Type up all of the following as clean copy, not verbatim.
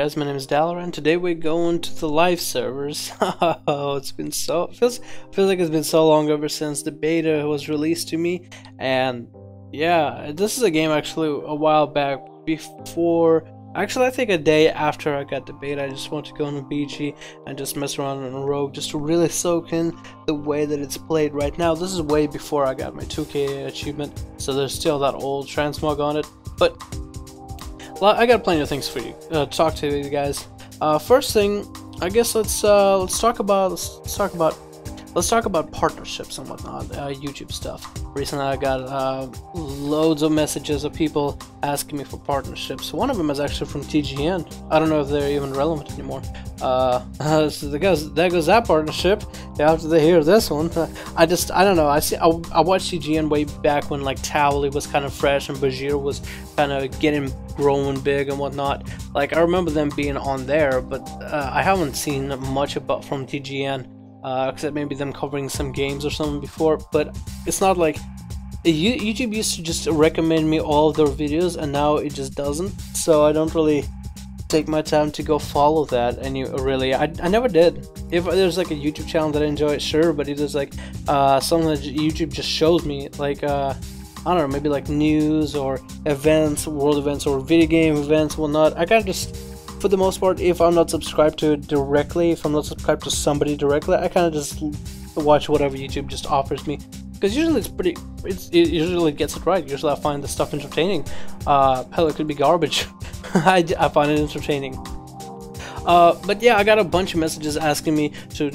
guys, my name is Dalar, and today we're going to the live servers. Oh, it's been so feels like it's been so long ever since the beta was released to me, and yeah, this is a game actually a while back before. Actually, I think a day after I got the beta. I just want to go on a BG and just mess around on a rogue just to really soak in the way that it's played right now. This is way before I got my 2K achievement, so there's still that old transmog on it, but I got plenty of things for you to talk to you guys. First thing, I guess let's talk about partnerships and whatnot, YouTube stuff. Recently, I got loads of messages of people asking me for partnerships. One of them is actually from TGN. I don't know if they're even relevant anymore. So there goes that partnership. After they hear this one, I don't know. I watched TGN way back when like Towley was kind of fresh and Bajir was kind of growing big and whatnot. Like I remember them being on there, but I haven't seen much about from TGN. Except maybe them covering some games or something before, but it's not like YouTube used to just recommend me all of their videos, and now it just doesn't. So I don't really take my time to go follow that. And I never did. If there's like a YouTube channel that I enjoy, sure, but if there's like something that YouTube just shows me, like I don't know, maybe like news or events, world events, or video game events, whatnot, I kind of just, for the most part, if I'm not subscribed to it directly, if I'm not subscribed to somebody directly, I kind of just watch whatever YouTube just offers me, because usually it usually gets it right. Usually I find the stuff entertaining. Hell, it could be garbage. I find it entertaining. But yeah, I got a bunch of messages asking me to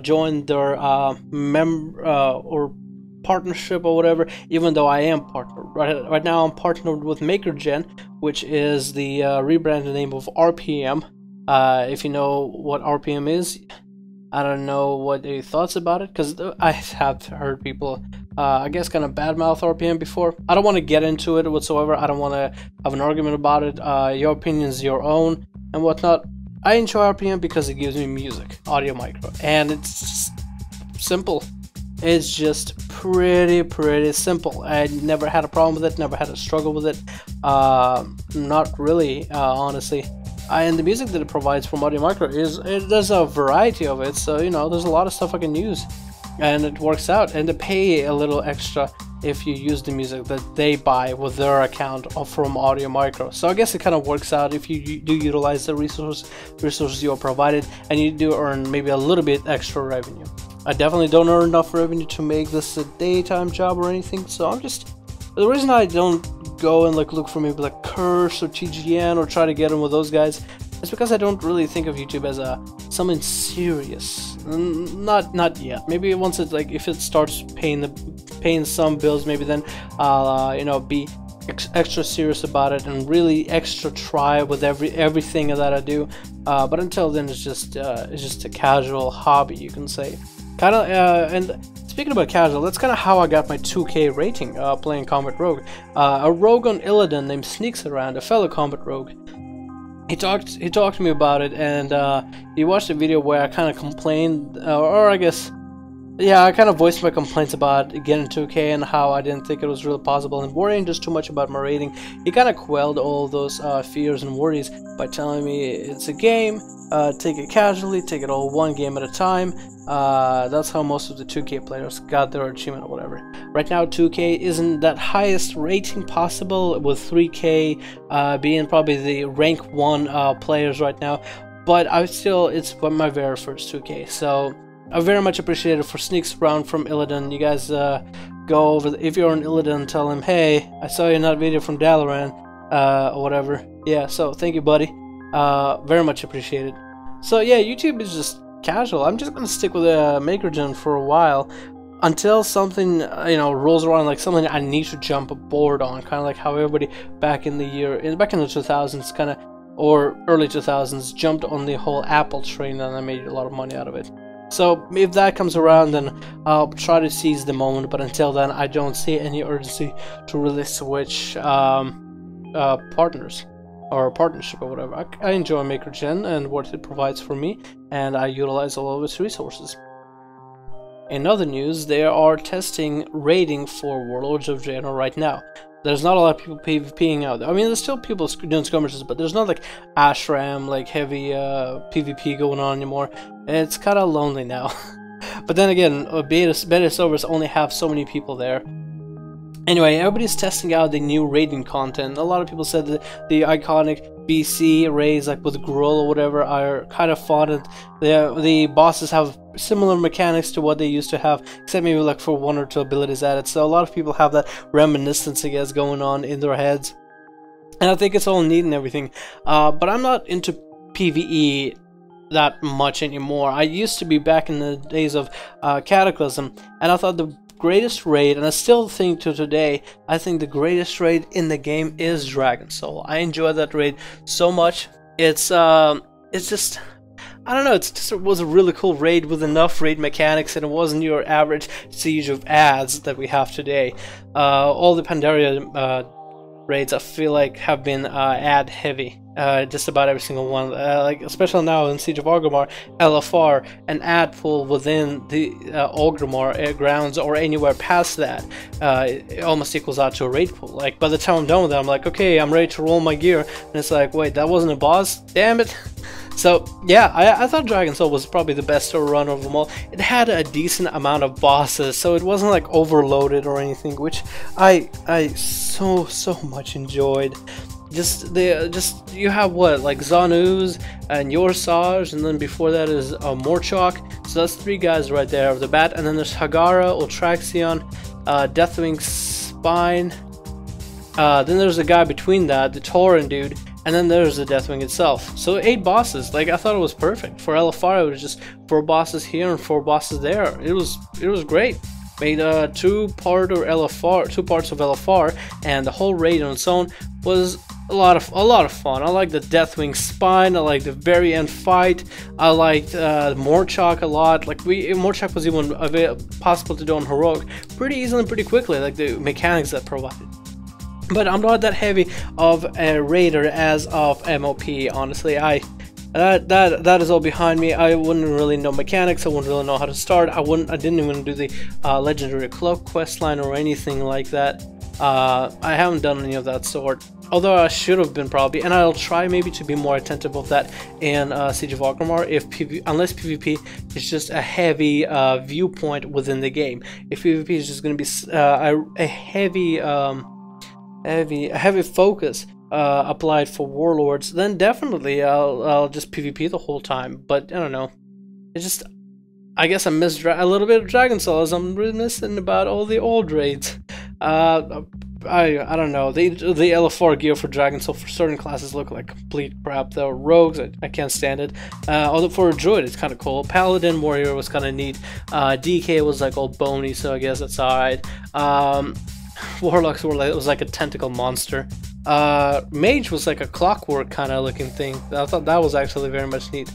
join their or partnership or whatever, even though I am partnered. Right now I'm partnered with MakerGen, which is the rebranded name of RPM. If you know what RPM is, I don't know what your thoughts about it, because I have heard people I guess kind of badmouth RPM before. I don't want to get into it whatsoever. I don't want to have an argument about it. Your opinion is your own and whatnot. I enjoy RPM because it gives me music, audio micro, and it's simple. It's just pretty simple. I never had a problem with it, never had a struggle with it. Not really, honestly. And the music that it provides from Audio Micro there's a variety of it, so you know, there's a lot of stuff I can use, and it works out. And they pay a little extra if you use the music that they buy with their account from Audio Micro. So I guess it kind of works out if you do utilize the resources you are provided, and you do earn maybe a little bit extra revenue. I definitely don't earn enough revenue to make this a daytime job or anything, so the reason I don't go and like look for maybe like Curse or TGN or try to get in with those guys is because I don't really think of YouTube as something serious. Not yet. Maybe once it's like, if it starts paying some bills, maybe then I'll you know, be extra serious about it and really extra try with everything that I do. But until then, it's just a casual hobby, you can say. Kind of, and speaking about casual, that's kind of how I got my 2K rating playing Combat Rogue. A rogue on Illidan named Sneaks Around, a fellow Combat Rogue. He talked to me about it, and he watched a video where I kind of complained, or I guess, yeah, I kind of voiced my complaints about getting 2K and how I didn't think it was really possible and worrying just too much about my rating. He kind of quelled all those fears and worries by telling me it's a game, take it casually, take it all one game at a time. That's how most of the 2K players got their achievement or whatever. Right now 2K isn't that highest rating possible, with 3K being probably the rank 1 players right now, but it's my very first 2K, so I very much appreciate it for Sneaks Around from Illidan. You guys go over, if you're in Illidan, tell him, hey, I saw you in that video from Dalaran, or whatever. Yeah, so thank you, buddy. Very much appreciated. So yeah, YouTube is just casual. I'm just gonna stick with MakerGen for a while until something rolls around, like something I need to jump aboard on, kind of like how everybody back in the 2000s, kind of, or early 2000s, jumped on the whole Apple train, and I made a lot of money out of it. So if that comes around, then I'll try to seize the moment, but until then, I don't see any urgency to really switch partners or partnership or whatever. I enjoy MakerGen and what it provides for me, and I utilize all of its resources. In other news, they are testing raiding for Warlords of Draenor right now. There's not a lot of people PvPing out there. I mean, there's still people doing skirmishes, but there's not like ashram, like heavy PvP going on anymore. It's kind of lonely now. But then again, beta servers only have so many people there. Anyway, everybody's testing out the new raiding content. A lot of people said that the iconic BC raids, like with Gruul or whatever, are kind of fun. And the bosses have similar mechanics to what they used to have, except maybe like for 1 or 2 abilities added. So a lot of people have that reminiscence, I guess, going on in their heads. And I think it's all neat and everything. But I'm not into PvE that much anymore. I used to be back in the days of Cataclysm, and I thought the greatest raid, and I still think to today, I think the greatest raid in the game is Dragon Soul. I enjoy that raid so much. It's just, I don't know, it was a really cool raid with enough raid mechanics, and it wasn't your average siege of ads that we have today. All the Pandaria raids, I feel like, have been ad heavy. Just about every single one, like especially now in Siege of Orgrimmar, LFR, an ad pool within the Orgrimmar grounds or anywhere past that, it almost equals out to a raid pool. Like by the time I'm done with that, I'm like, okay, I'm ready to roll my gear, and it's like, wait, that wasn't a boss? Damn it! So yeah, I thought Dragon Soul was probably the best run of them all. It had a decent amount of bosses, so it wasn't like overloaded or anything, which I so much enjoyed. You have what, like Zanuz and Yorsaj, and then before that is Morchok. So that's 3 guys right there off the bat, and then there's Hagara, Ultraxion, Deathwing Spine. Then there's a guy between that, the Tauren dude, and then there's the Deathwing itself. So 8 bosses. Like, I thought it was perfect. For LFR, it was just 4 bosses here and 4 bosses there. It was great. Made 2 parts of LFR, and the whole raid on its own was a lot of fun. I like the Deathwing Spine. I like the very end fight. I liked Morchok a lot. Like Morchok was even possible to do on heroic pretty easily and pretty quickly. Like the mechanics that provided. But I'm not that heavy of a raider as of MOP. Honestly, that is all behind me. I wouldn't really know mechanics. I wouldn't really know how to start. I didn't even do the legendary cloak quest line or anything like that. I haven't done any of that sort, although I should have been probably, and I'll try maybe to be more attentive of that in Siege of Orgrimmar, unless PvP is just a heavy viewpoint within the game. If PvP is just going to be a heavy focus applied for warlords, then definitely I'll just PvP the whole time. But I don't know, it's just, I guess I missed a little bit of Dragon Soul, as I'm reminiscing about all the old raids. I don't know, the LFR gear for Dragon Soul for certain classes look like complete crap. The rogues, I can't stand it. Although for a druid it's kind of cool. Paladin warrior was kind of neat. DK was like all bony, so I guess that's alright. Warlocks was like a tentacle monster. Mage was like a clockwork kind of looking thing. I thought that was actually very much neat.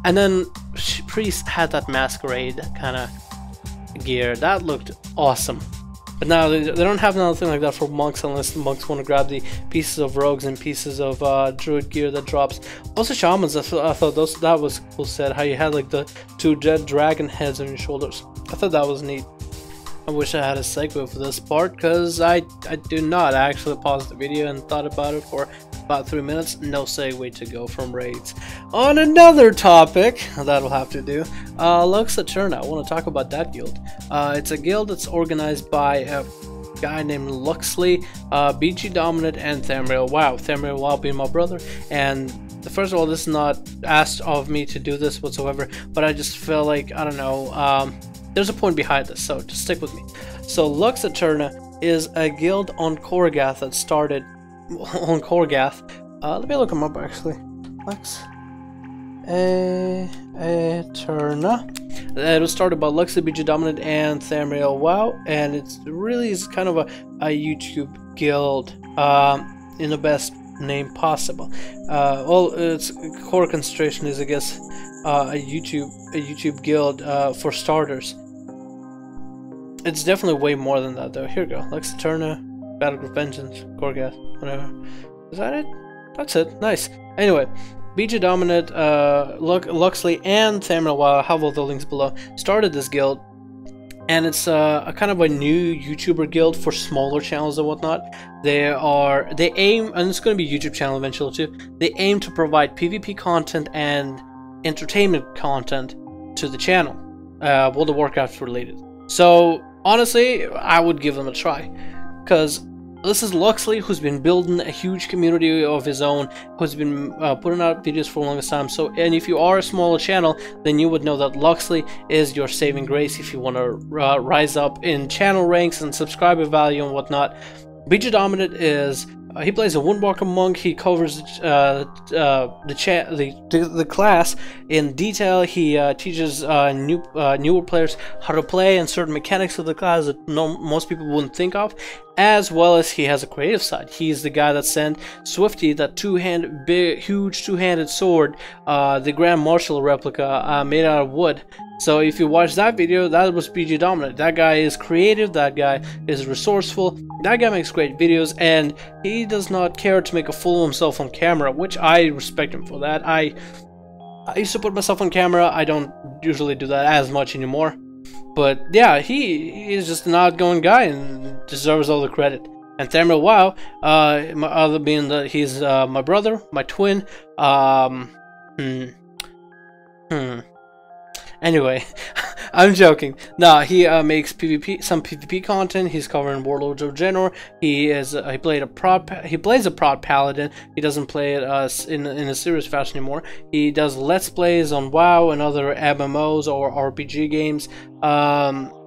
And then Priest had that masquerade kind of gear. That looked awesome. But now they don't have anything like that for monks, unless the monks want to grab the pieces of rogues and pieces of druid gear that drops. Also shamans, I thought that was cool set, how you had like the 2 dead dragon heads on your shoulders. I thought that was neat. I wish I had a segue for this part, because I do not. I actually paused the video and thought about it for about 3 minutes. No segue to go from raids. On another topic, that'll have to do. Lux Aeterna. I want to talk about that guild. It's a guild that's organized by a guy named Luxely, BG Dominant, and Tamriel. Wow, Tamriel Wow being my brother. And first of all, this is not asked of me to do this whatsoever, but I just feel like, I don't know, there's a point behind this, so just stick with me. So Lux Aeterna is a guild on Korgath that started on Korgath. Let me look them up actually. Lux Aeterna. It was started by Luxely, BG Dominant, and Tamriel Wow, and it's really is kind of a YouTube guild in the best name possible. All its core concentration is, I guess, a YouTube guild for starters. It's definitely way more than that, though. Here we go. Lux Aeterna, Battlegroup Vengeance, Korgath, whatever. Is that it? That's it. Nice. Anyway, BG Dominant, Luxely, and Tamriel Wow, have all the links below, started this guild. and it's a kind of a new YouTuber guild for smaller channels and whatnot. They aim, and it's going to be a YouTube channel eventually too. They aim to provide PvP content and entertainment content to the channel, all the Warcraft related. So honestly, I would give them a try, because this is Luxely, who's been building a huge community of his own, who's been putting out videos for the longest time. So, and if you are a smaller channel, then you would know that Luxely is your saving grace if you want to rise up in channel ranks and subscriber value and whatnot. BG Dominant is he plays a Windwalker monk. He covers the class in detail. He teaches newer players how to play and certain mechanics of the class that most people wouldn't think of, as well as he has a creative side. He's the guy that sent Swifty that huge two-handed sword, the Grand Marshal replica made out of wood. So if you watch that video, that was BG Dominant. That guy is creative, that guy is resourceful, that guy makes great videos, and he does not care to make a fool of himself on camera, which I respect him for that. I used to put myself on camera. I don't usually do that as much anymore. But yeah, he is just an outgoing guy and deserves all the credit. And Thermal Wow, my other being that he's my brother, my twin. Anyway, I'm joking. Nah, he makes some PvP content. He's covering Warlords of Draenor. He plays a prod paladin. He doesn't play it in a serious fashion anymore. He does let's plays on WoW and other MMOs or RPG games.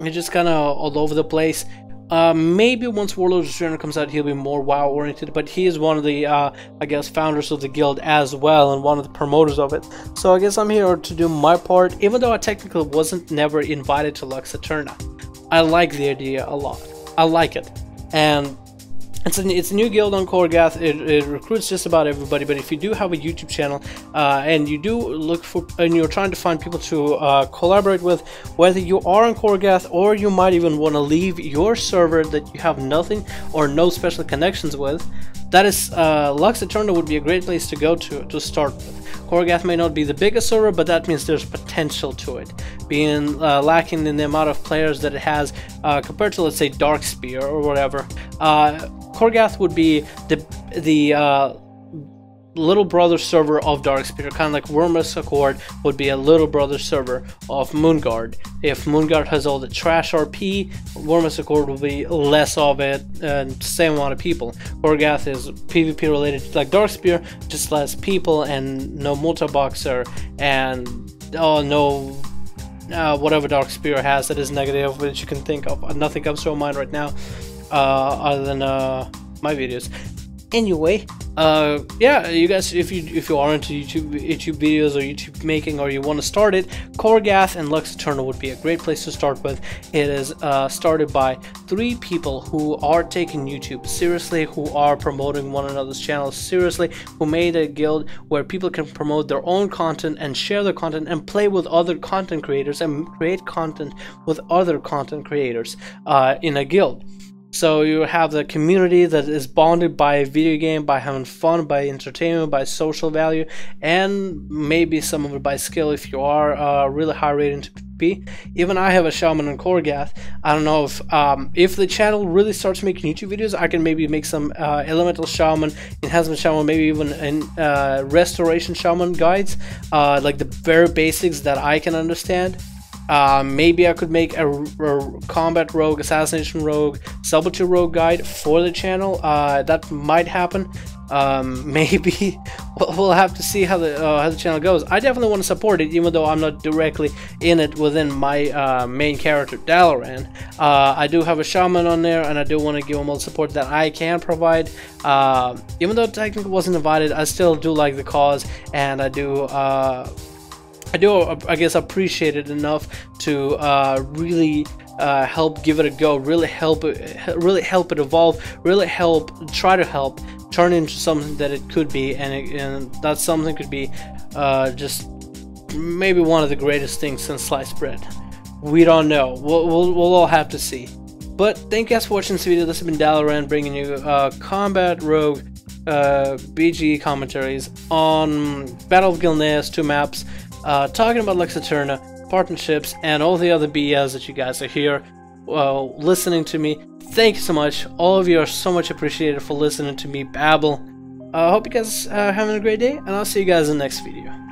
He's just kind of all over the place. Maybe once Warlords of Aeterna comes out, he'll be more WoW oriented, but he is one of the, I guess, founders of the guild as well, and one of the promoters of it. So I guess I'm here to do my part, even though I technically wasn't never invited to Lux Aeterna. I like the idea a lot. I like it, and it's a new guild on Korgath. It recruits just about everybody. But if you do have a YouTube channel and you do look for, and you're trying to find people to collaborate with, whether you are on Korgath or you might even want to leave your server that you have nothing or no special connections with, that is Lux Aeterna would be a great place to go to start with. Korgath may not be the biggest server, but that means there's potential to it, being lacking in the amount of players that it has compared to, let's say, Darkspear or whatever. Korgath would be the little brother server of Darkspear, kind of like Wormus Accord would be a little brother server of Moonguard. If Moonguard has all the trash RP, Wormus Accord will be less of it, and same amount of people. Korgath is PvP related like Darkspear, just less people and no multi-boxer and no whatever Darkspear has that is negative that you can think of. Nothing comes to my mind right now other than my videos. Anyway, yeah, you guys, if you are into YouTube videos or YouTube making, or you want to start it, Korgath and Lux Aeterna would be a great place to start with. It is started by 3 people who are taking YouTube seriously, who are promoting one another's channels seriously, who made a guild where people can promote their own content and share their content and play with other content creators and create content with other content creators in a guild. So you have the community that is bonded by a video game, by having fun, by entertainment, by social value, and maybe some of it by skill if you are really high rated into PvP. Even I have a shaman in Korgath. I don't know if the channel really starts making YouTube videos, I can maybe make some elemental shaman, enhancement shaman, maybe even restoration shaman guides, like the very basics that I can understand. Maybe I could make a combat rogue, assassination rogue, subtlety rogue guide for the channel. That might happen. Maybe we'll have to see how the channel goes. I definitely want to support it, even though I'm not directly in it within my main character Dalaran. I do have a shaman on there, and I do want to give him all the support that I can provide. Even though technically wasn't invited, I still do like the cause, and I do, I guess, appreciate it enough to really help give it a go, really help it evolve, really try to help turn into something that it could be, and that something could be just maybe one of the greatest things since sliced bread. We don't know. We'll all have to see. But thank you guys for watching this video. This has been Dalaran bringing you Combat Rogue BG commentaries on Battle of Gilneas, 2 maps. Talking about Lux Aeterna, partnerships, and all the other BS that you guys are here listening to me. Thank you so much. All of you are so much appreciated for listening to me babble. I hope you guys are having a great day, and I'll see you guys in the next video.